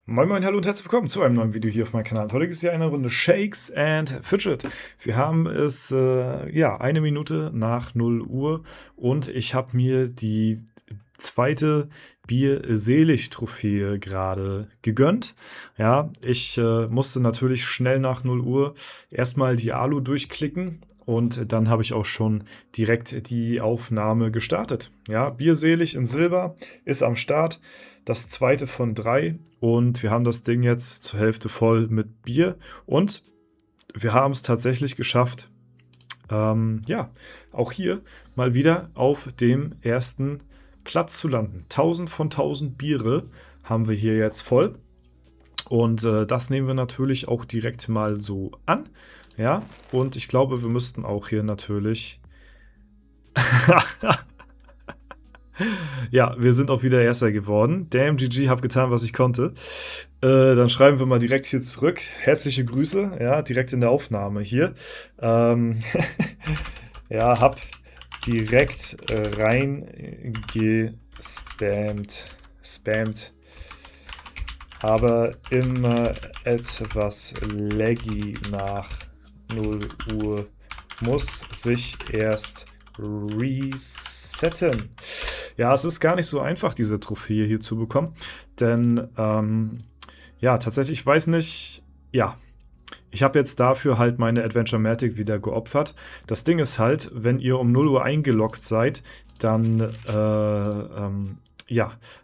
Moin Moin, hallo und herzlich willkommen zu einem neuen Video hier auf meinem Kanal. Heute ist ja eine Runde Shakes and Fidget. Wir haben es, eine Minute nach 0 Uhr und ich habe mir die zweite Bier-Selig-Trophäe gerade gegönnt. Ja, ich musste natürlich schnell nach 0 Uhr erstmal die Alu durchklicken. Und dann habe ich auch schon direkt die Aufnahme gestartet. Ja, Bierselig in Silber ist am Start. Das zweite von 3. Und wir haben das Ding jetzt zur Hälfte voll mit Bier. Und wir haben es tatsächlich geschafft, auch hier mal wieder auf dem ersten Platz zu landen. 1000 von 1000 Biere haben wir hier jetzt voll. Und das nehmen wir natürlich auch direkt mal so an. Ja, und ich glaube, wir müssten auch hier natürlich... Ja, wir sind auch wieder Erster geworden. Damn, GG, hab getan, was ich konnte. Dann schreiben wir mal direkt hier zurück. Herzliche Grüße, ja, direkt in der Aufnahme hier. Ja, hab direkt spammt. Aber immer etwas laggy nach 0 Uhr, muss sich erst resetten. Ja, es ist gar nicht so einfach, diese Trophäe hier zu bekommen, denn tatsächlich, ich weiß nicht, ja, ich habe jetzt dafür halt meine Adventure-Matic wieder geopfert. Das Ding ist halt, wenn ihr um 0 Uhr eingeloggt seid, dann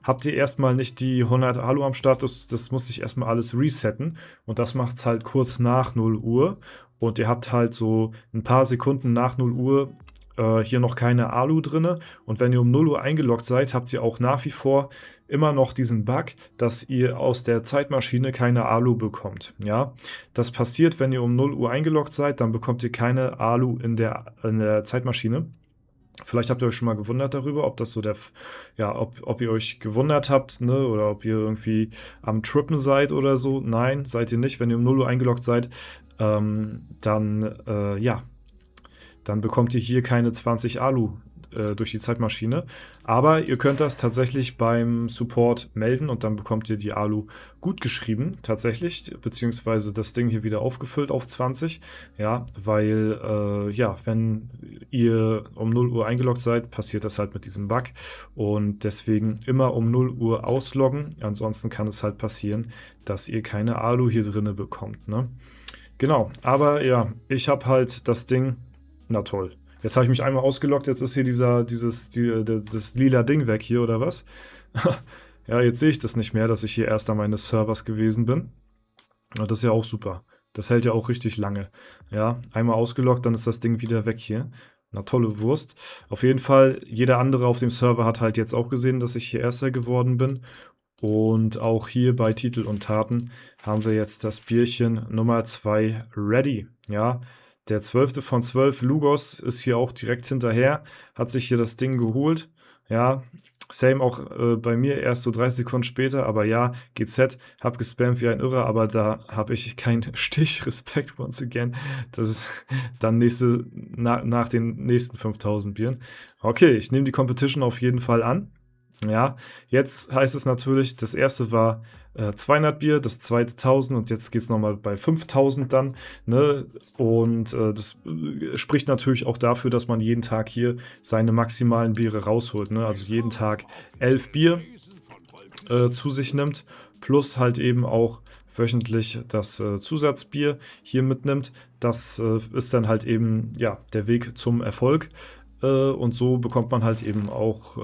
habt ihr erstmal nicht die 100 Alu am Start, das muss sich erstmal alles resetten und das macht es halt kurz nach 0 Uhr und ihr habt halt so ein paar Sekunden nach 0 Uhr hier noch keine Alu drin und wenn ihr um 0 Uhr eingeloggt seid, habt ihr auch nach wie vor immer noch diesen Bug, dass ihr aus der Zeitmaschine keine Alu bekommt. Ja, das passiert, wenn ihr um 0 Uhr eingeloggt seid, dann bekommt ihr keine Alu in der Zeitmaschine. Vielleicht habt ihr euch schon mal gewundert darüber, ob das so ob ihr euch gewundert habt, ne, oder ob ihr irgendwie am Trippen seid oder so. Nein, seid ihr nicht. Wenn ihr um 0 Uhr eingeloggt seid, dann bekommt ihr hier keine 20 Alu durch die Zeitmaschine. Aber ihr könnt das tatsächlich beim Support melden und dann bekommt ihr die Alu gut geschrieben, tatsächlich, beziehungsweise das Ding hier wieder aufgefüllt auf 20. Ja, weil, wenn ihr um 0 Uhr eingeloggt seid, passiert das halt mit diesem Bug und deswegen immer um 0 Uhr ausloggen. Ansonsten kann es halt passieren, dass ihr keine Alu hier drinne bekommt, ne? Genau, aber ja, ich habe halt das Ding, na toll. Jetzt habe ich mich einmal ausgeloggt, jetzt ist hier das lila Ding weg hier, oder was? Ja, jetzt sehe ich das nicht mehr, dass ich hier erst an meines Servers gewesen bin. Und das ist ja auch super. Das hält ja auch richtig lange. Ja, einmal ausgeloggt, dann ist das Ding wieder weg hier. Na, tolle Wurst. Auf jeden Fall, jeder andere auf dem Server hat halt jetzt auch gesehen, dass ich hier Erster geworden bin. Und auch hier bei Titel und Taten haben wir jetzt das Bierchen Nummer 2 ready. Ja, der 12. von 12, Lugos, ist hier auch direkt hinterher, hat sich hier das Ding geholt. Ja, same auch bei mir, erst so 30 Sekunden später, aber ja, GZ, hab gespammt wie ein Irrer, aber da habe ich keinen Stich, Respekt once again. Das ist dann nach den nächsten 5000 Bieren. Okay, ich nehme die Competition auf jeden Fall an. Ja, jetzt heißt es natürlich, das erste war 200 Bier, das zweite 1000 und jetzt geht es nochmal bei 5000 dann, ne? Und das spricht natürlich auch dafür, dass man jeden Tag hier seine maximalen Biere rausholt, ne? Also jeden Tag 11 Bier zu sich nimmt, plus halt eben auch wöchentlich das Zusatzbier hier mitnimmt. Das ist dann halt eben, ja, der Weg zum Erfolg. Und so bekommt man halt eben auch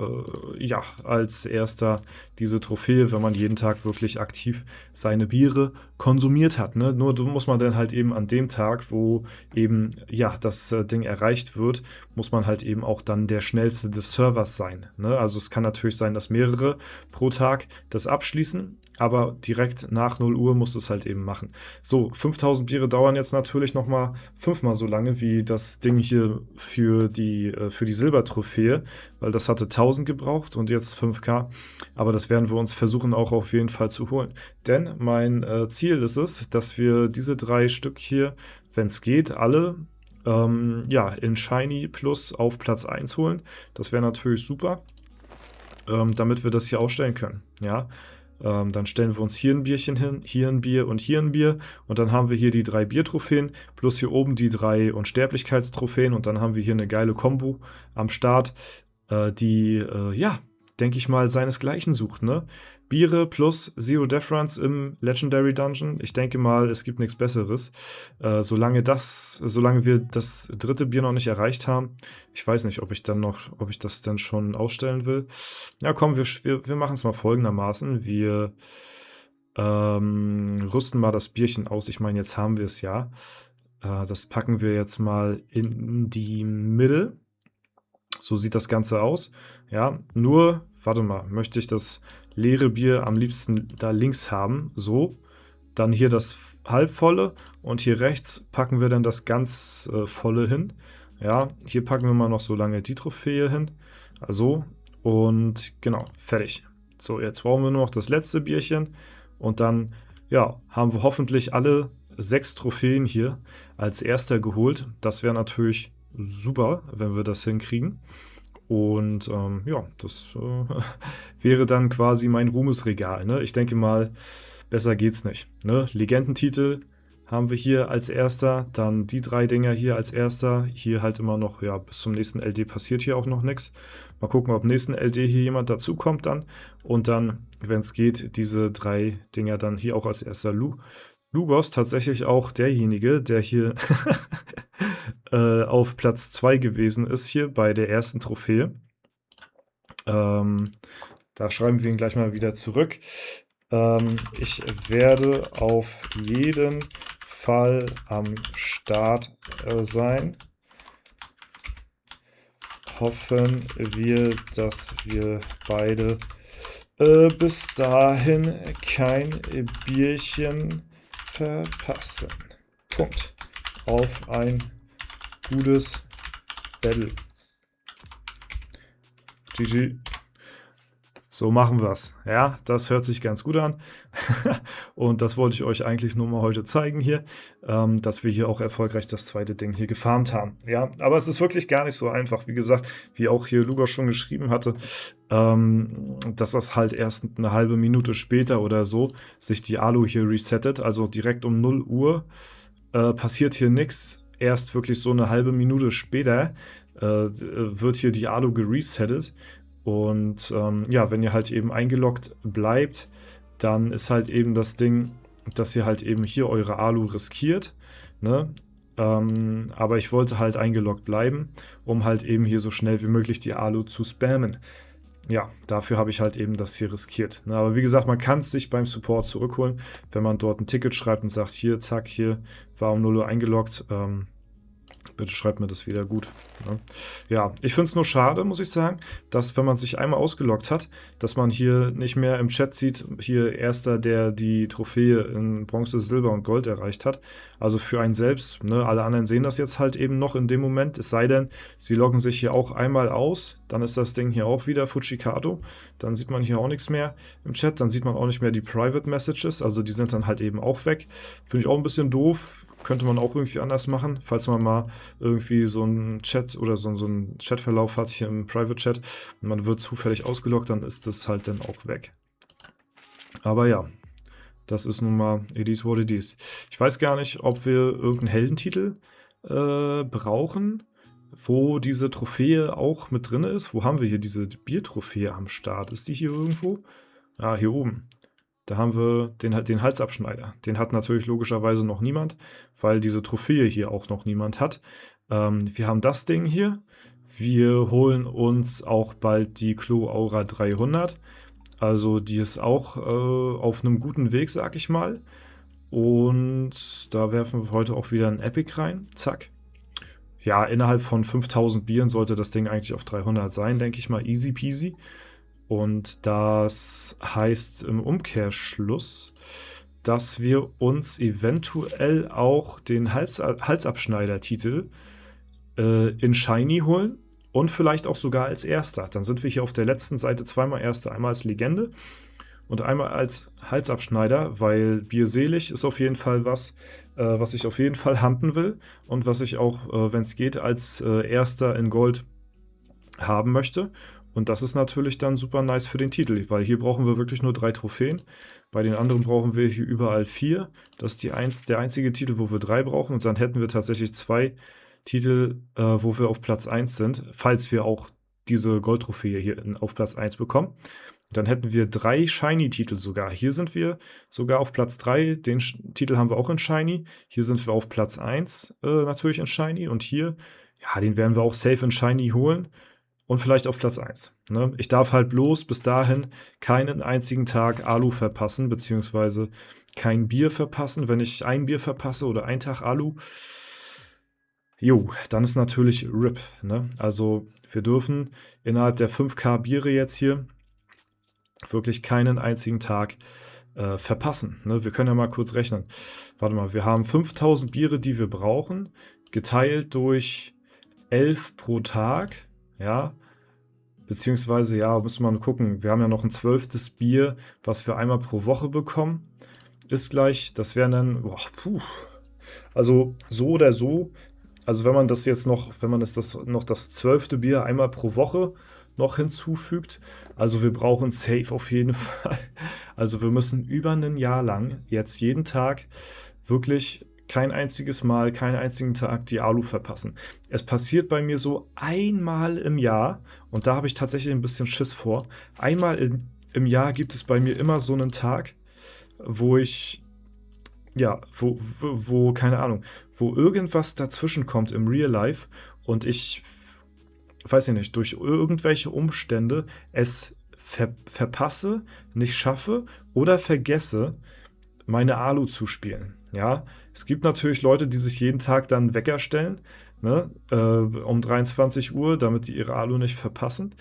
als Erster diese Trophäe, wenn man jeden Tag wirklich aktiv seine Biere konsumiert hat. Ne? Nur muss man dann halt eben an dem Tag, wo eben das Ding erreicht wird, muss man halt eben auch dann der Schnellste des Servers sein. Ne? Also es kann natürlich sein, dass mehrere pro Tag das abschließen, aber direkt nach 0 Uhr musst du es halt eben machen. So, 5000 Biere dauern jetzt natürlich nochmal 5-mal so lange wie das Ding hier für die Silbertrophäe, weil das hatte 1000 gebraucht und jetzt 5K. Aber das werden wir uns versuchen auch auf jeden Fall zu holen. Denn mein Ziel ist es, dass wir diese 3 Stück hier, wenn es geht, alle ja, in Shiny Plus auf Platz 1 holen. Das wäre natürlich super, damit wir das hier ausstellen können. Ja, dann stellen wir uns hier ein Bierchen hin, hier ein Bier und hier ein Bier. Und dann haben wir hier die 3 Biertrophäen, plus hier oben die 3 Unsterblichkeitstrophäen. Und dann haben wir hier eine geile Kombo am Start, die, ja, denke ich mal, seinesgleichen sucht, ne? Biere plus Zero Death Runs im Legendary Dungeon. Ich denke mal, es gibt nichts Besseres. Solange wir das dritte Bier noch nicht erreicht haben, ich weiß nicht, ob ich das dann schon ausstellen will. Ja, komm, wir machen es mal folgendermaßen. Wir rüsten mal das Bierchen aus. Ich meine, jetzt haben wir es ja. Das packen wir jetzt mal in die Mitte. So sieht das Ganze aus. Ja, nur, warte mal, möchte ich das leere Bier am liebsten da links haben. So, dann hier das halbvolle und hier rechts packen wir dann das ganz volle hin. Ja, hier packen wir mal noch so lange die Trophäe hin. Also, und genau, fertig. So, jetzt brauchen wir nur noch das letzte Bierchen und dann, ja, haben wir hoffentlich alle 6 Trophäen hier als erster geholt. Das wäre natürlich super, wenn wir das hinkriegen. Und ja, das wäre dann quasi mein Ruhmesregal. Ne? Ich denke mal, besser geht's nicht. Ne? Legendentitel haben wir hier als erster, dann die 3 Dinger hier als erster. Hier halt immer noch, ja, bis zum nächsten LD passiert hier auch noch nichts. Mal gucken, ob nächsten LD hier jemand dazukommt dann. Und dann, wenn es geht, diese 3 Dinger dann hier auch als erster Lugos tatsächlich auch derjenige, der hier auf Platz 2 gewesen ist, hier bei der ersten Trophäe. Da schreiben wir ihn gleich mal wieder zurück. Ich werde auf jeden Fall am Start sein. Hoffen wir, dass wir beide bis dahin kein Bierchen verpassen. Punkt. Auf ein gutes Battle. GG. So machen wir es. Ja, das hört sich ganz gut an. Und das wollte ich euch eigentlich nur mal heute zeigen hier, dass wir hier auch erfolgreich das zweite Ding hier gefarmt haben. Ja, aber es ist wirklich gar nicht so einfach. Wie gesagt, wie auch hier Luger schon geschrieben hatte, dass das halt erst eine halbe Minute später oder so sich die Alu hier resettet. Also direkt um 0 Uhr passiert hier nichts. Erst wirklich so eine halbe Minute später wird hier die Alu geresettet. Und ja, wenn ihr halt eben eingeloggt bleibt, dann ist halt eben das Ding, dass ihr halt eben hier eure Alu riskiert, ne? Aber ich wollte halt eingeloggt bleiben, um halt eben hier so schnell wie möglich die Alu zu spammen. Ja, dafür habe ich halt eben das hier riskiert. Ne? Aber wie gesagt, man kann es sich beim Support zurückholen, wenn man dort ein Ticket schreibt und sagt, hier, zack, hier war um 0 Uhr eingeloggt. Bitte schreibt mir das wieder gut. Ne? Ja, ich finde es nur schade, muss ich sagen, dass wenn man sich einmal ausgeloggt hat, dass man hier nicht mehr im Chat sieht, hier Erster, der die Trophäe in Bronze, Silber und Gold erreicht hat. Also für einen selbst, ne? Alle anderen sehen das jetzt halt eben noch in dem Moment, es sei denn, sie loggen sich hier auch einmal aus, dann ist das Ding hier auch wieder Fujikato, dann sieht man hier auch nichts mehr im Chat, dann sieht man auch nicht mehr die Private Messages, also die sind dann halt eben auch weg. Finde ich auch ein bisschen doof. Könnte man auch irgendwie anders machen, falls man mal irgendwie so einen Chat oder so einen Chatverlauf hat hier im Private Chat und man wird zufällig ausgeloggt, dann ist das halt dann auch weg. Aber ja, das ist nun mal it is what it is. Ich weiß gar nicht, ob wir irgendeinen Heldentitel brauchen, wo diese Trophäe auch mit drin ist. Wo haben wir hier diese Biertrophäe am Start? Ist die hier irgendwo? Ah, hier oben. Da haben wir den Halsabschneider. Den hat natürlich logischerweise noch niemand, weil diese Trophäe hier auch noch niemand hat. Wir haben das Ding hier. Wir holen uns auch bald die Klo Aura 300. Also die ist auch auf einem guten Weg, sag ich mal. Und da werfen wir heute auch wieder ein Epic rein. Zack. Ja, innerhalb von 5000 Bieren sollte das Ding eigentlich auf 300 sein, denke ich mal. Easy peasy. Und das heißt im Umkehrschluss, dass wir uns eventuell auch den Halsabschneider-Titel in Shiny holen und vielleicht auch sogar als Erster. Dann sind wir hier auf der letzten Seite zweimal Erster. Einmal als Legende und einmal als Halsabschneider, weil bierselig ist auf jeden Fall was ich auf jeden Fall handen will und was ich auch, wenn es geht, als erster in Gold haben möchte. Und das ist natürlich dann super nice für den Titel, weil hier brauchen wir wirklich nur 3 Trophäen. Bei den anderen brauchen wir hier überall 4. Das ist der einzige Titel, wo wir 3 brauchen. Und dann hätten wir tatsächlich 2 Titel, wo wir auf Platz 1 sind, falls wir auch diese Goldtrophäe hier auf Platz 1 bekommen. Dann hätten wir 3 Shiny-Titel sogar. Hier sind wir sogar auf Platz 3. Den Titel haben wir auch in Shiny. Hier sind wir auf Platz 1 natürlich in Shiny. Und hier, ja, den werden wir auch safe in Shiny holen. Und vielleicht auf Platz 1. Ne? Ich darf halt bloß bis dahin keinen einzigen Tag Alu verpassen, beziehungsweise kein Bier verpassen. Wenn ich ein Bier verpasse oder einen Tag Alu, dann ist natürlich RIP. Ne? Also wir dürfen innerhalb der 5K Biere jetzt hier wirklich keinen einzigen Tag verpassen. Ne? Wir können ja mal kurz rechnen. Warte mal, wir haben 5000 Biere, die wir brauchen, geteilt durch 11 pro Tag. Ja, beziehungsweise, ja, müssen wir mal gucken. Wir haben ja noch ein 12. Bier, was wir einmal pro Woche bekommen. Ist gleich, das wären dann, also so oder so, also wenn man das jetzt noch, das 12. Bier einmal pro Woche noch hinzufügt, also wir brauchen safe auf jeden Fall. Also wir müssen über ein Jahr lang jetzt jeden Tag wirklich kein einziges Mal, keinen einzigen Tag die Alu verpassen. Es passiert bei mir so einmal im Jahr und da habe ich tatsächlich ein bisschen Schiss vor. Einmal im Jahr gibt es bei mir immer so einen Tag, wo ich, ja, wo keine Ahnung, wo irgendwas dazwischen kommt im Real Life und ich, weiß ich nicht, durch irgendwelche Umstände es verpasse, nicht schaffe oder vergesse, meine Alu zu spielen. Ja, es gibt natürlich Leute, die sich jeden Tag dann Wecker stellen, ne, um 23 Uhr, damit die ihre Alu nicht verpassen.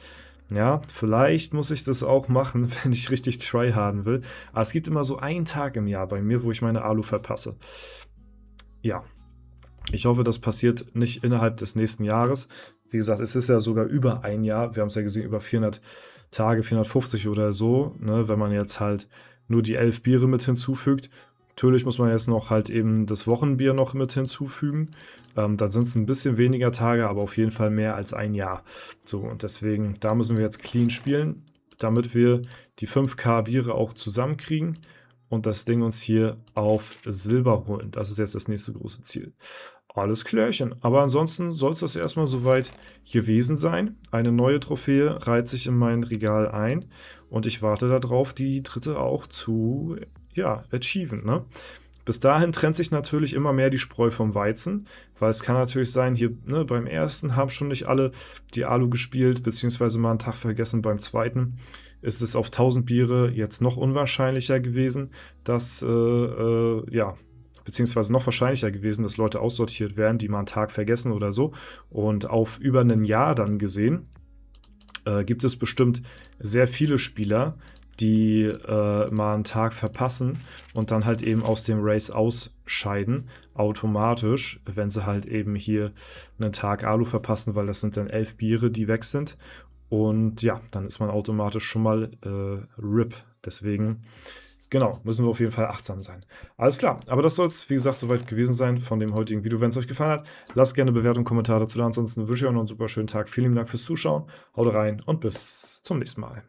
Ja, vielleicht muss ich das auch machen, wenn ich richtig tryharden will. Aber es gibt immer so einen Tag im Jahr bei mir, wo ich meine Alu verpasse. Ja, ich hoffe, das passiert nicht innerhalb des nächsten Jahres. Wie gesagt, es ist ja sogar über ein Jahr. Wir haben es ja gesehen, über 400 Tage, 450 oder so, ne, wenn man jetzt halt nur die 11 Biere mit hinzufügt. Natürlich muss man jetzt noch halt eben das Wochenbier noch mit hinzufügen. Dann sind es ein bisschen weniger Tage, aber auf jeden Fall mehr als ein Jahr. So, und deswegen, da müssen wir jetzt clean spielen, damit wir die 5K Biere auch zusammenkriegen und das Ding uns hier auf Silber holen. Das ist jetzt das nächste große Ziel. Alles klärchen. Aber ansonsten soll es das erstmal soweit gewesen sein. Eine neue Trophäe reiht sich in mein Regal ein und ich warte darauf, die dritte auch zu, ja, achieven, ne? Bis dahin trennt sich natürlich immer mehr die Spreu vom Weizen, weil es kann natürlich sein, hier, ne, beim ersten haben schon nicht alle die Alu gespielt, beziehungsweise mal einen Tag vergessen. Beim zweiten ist es auf 1000 Biere jetzt noch unwahrscheinlicher gewesen, dass, ja, beziehungsweise noch wahrscheinlicher gewesen, dass Leute aussortiert werden, die mal einen Tag vergessen oder so. Und auf über ein Jahr dann gesehen, gibt es bestimmt sehr viele Spieler, die mal einen Tag verpassen und dann halt eben aus dem Race ausscheiden, automatisch, wenn sie halt eben hier einen Tag Alu verpassen, weil das sind dann 11 Biere, die weg sind. Und ja, dann ist man automatisch schon mal RIP. Deswegen, genau, müssen wir auf jeden Fall achtsam sein. Alles klar, aber das soll es, wie gesagt, soweit gewesen sein von dem heutigen Video. Wenn es euch gefallen hat, lasst gerne Bewertung und Kommentar dazu da. Ansonsten wünsche ich euch noch einen super schönen Tag. Vielen lieben Dank fürs Zuschauen. Haut rein und bis zum nächsten Mal.